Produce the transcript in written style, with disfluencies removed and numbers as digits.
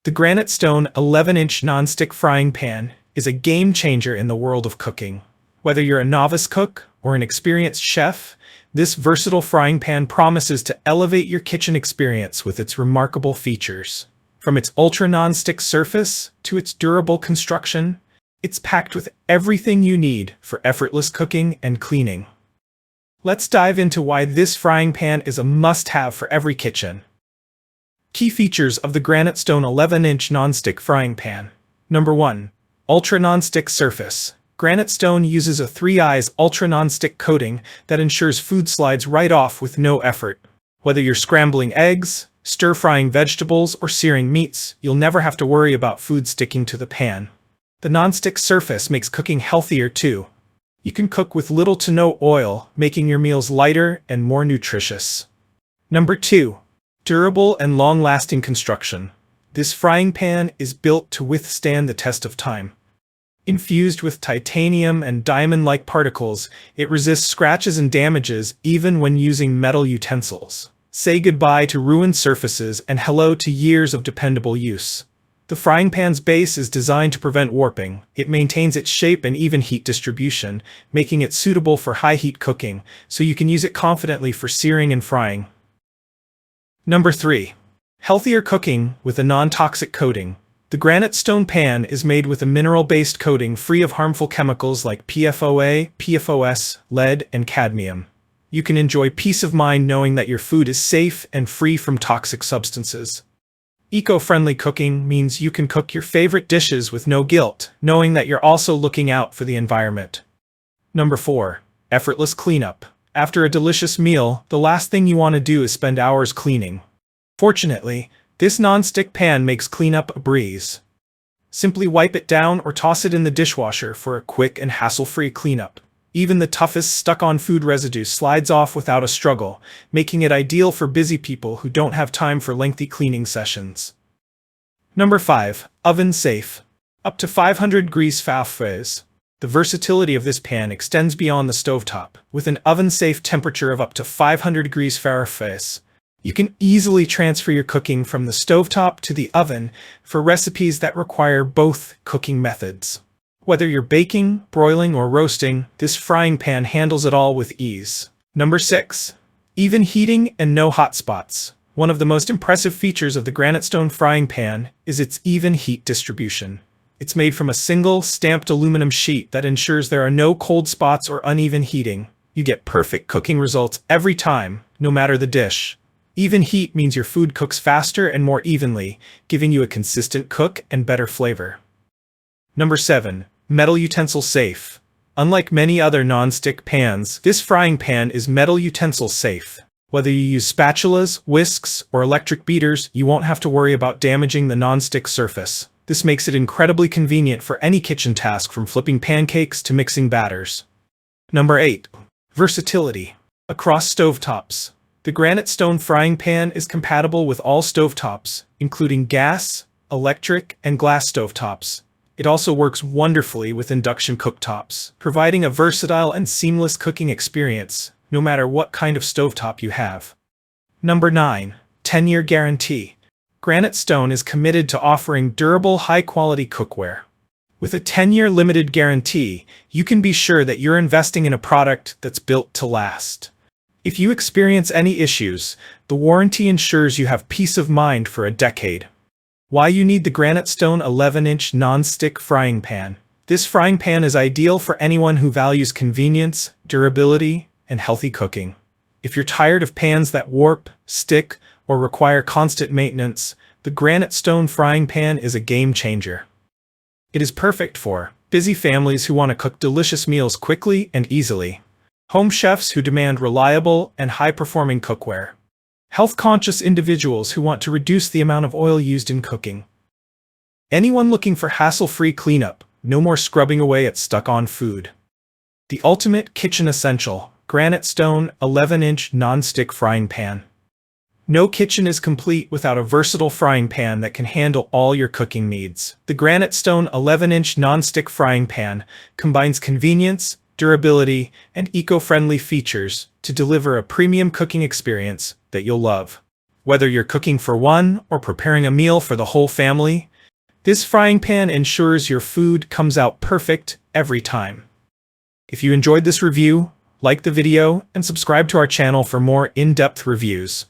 The Granitestone 11-inch non-stick frying pan is a game changer in the world of cooking. Whether you're a novice cook or an experienced chef, this versatile frying pan promises to elevate your kitchen experience with its remarkable features. From its ultra-nonstick surface to its durable construction, it's packed with everything you need for effortless cooking and cleaning. Let's dive into why this frying pan is a must-have for every kitchen. Key features of the Granitestone 11-inch nonstick frying pan. Number 1. Ultra-nonstick surface. Granitestone uses a 3-eyes ultra-nonstick coating that ensures food slides right off with no effort. Whether you're scrambling eggs, stir-frying vegetables, or searing meats, you'll never have to worry about food sticking to the pan. The nonstick surface makes cooking healthier too. You can cook with little to no oil, making your meals lighter and more nutritious. Number 2. Durable and long-lasting construction. This frying pan is built to withstand the test of time. Infused with titanium and diamond-like particles, it resists scratches and damages even when using metal utensils. Say goodbye to ruined surfaces and hello to years of dependable use. The frying pan's base is designed to prevent warping. It maintains its shape and even heat distribution, making it suitable for high-heat cooking, so you can use it confidently for searing and frying. Number 3. Healthier cooking with a non-toxic coating. The Granitestone pan is made with a mineral-based coating free of harmful chemicals like PFOA, PFOS, lead, and cadmium. You can enjoy peace of mind knowing that your food is safe and free from toxic substances. Eco-friendly cooking means you can cook your favorite dishes with no guilt, knowing that you're also looking out for the environment. Number 4. Effortless cleanup. After a delicious meal, the last thing you want to do is spend hours cleaning. Fortunately, this non-stick pan makes cleanup a breeze. Simply wipe it down or toss it in the dishwasher for a quick and hassle-free cleanup. Even the toughest stuck-on food residue slides off without a struggle, making it ideal for busy people who don't have time for lengthy cleaning sessions. Number 5. Oven safe. Up to 500 degrees Celsius. The versatility of this pan extends beyond the stovetop. With an oven-safe temperature of up to 500 degrees Celsius, you can easily transfer your cooking from the stovetop to the oven for recipes that require both cooking methods. Whether you're baking, broiling, or roasting, this frying pan handles it all with ease. Number 6. Even heating and no hot spots. One of the most impressive features of the Granitestone frying pan is its even heat distribution. It's made from a single, stamped aluminum sheet that ensures there are no cold spots or uneven heating. You get perfect cooking results every time, no matter the dish. Even heat means your food cooks faster and more evenly, giving you a consistent cook and better flavor. Number 7. Metal utensil-safe. Unlike many other non-stick pans, this frying pan is metal utensil-safe. Whether you use spatulas, whisks, or electric beaters, you won't have to worry about damaging the non-stick surface. This makes it incredibly convenient for any kitchen task from flipping pancakes to mixing batters. Number 8. Versatility. Across stovetops. The Granitestone frying pan is compatible with all stovetops, including gas, electric, and glass stovetops. It also works wonderfully with induction cooktops, providing a versatile and seamless cooking experience, no matter what kind of stovetop you have. Number 9. 10-year guarantee. Granitestone is committed to offering durable, high-quality cookware. With a 10-year limited guarantee, you can be sure that you're investing in a product that's built to last. If you experience any issues, the warranty ensures you have peace of mind for a decade. Why you need the Granitestone 11-inch non-stick frying pan. This frying pan is ideal for anyone who values convenience, durability, and healthy cooking. If you're tired of pans that warp, stick, or require constant maintenance, the Granitestone frying pan is a game changer. It is perfect for busy families who want to cook delicious meals quickly and easily, home chefs who demand reliable and high-performing cookware, health-conscious individuals who want to reduce the amount of oil used in cooking, anyone looking for hassle-free cleanup, no more scrubbing away at stuck-on food. The ultimate kitchen essential, Granitestone 11-inch non-stick frying pan. No kitchen is complete without a versatile frying pan that can handle all your cooking needs. The Granitestone 11-inch non-stick frying pan combines convenience, durability, and eco-friendly features to deliver a premium cooking experience that you'll love. Whether you're cooking for one or preparing a meal for the whole family, this frying pan ensures your food comes out perfect every time. If you enjoyed this review, like the video and subscribe to our channel for more in-depth reviews.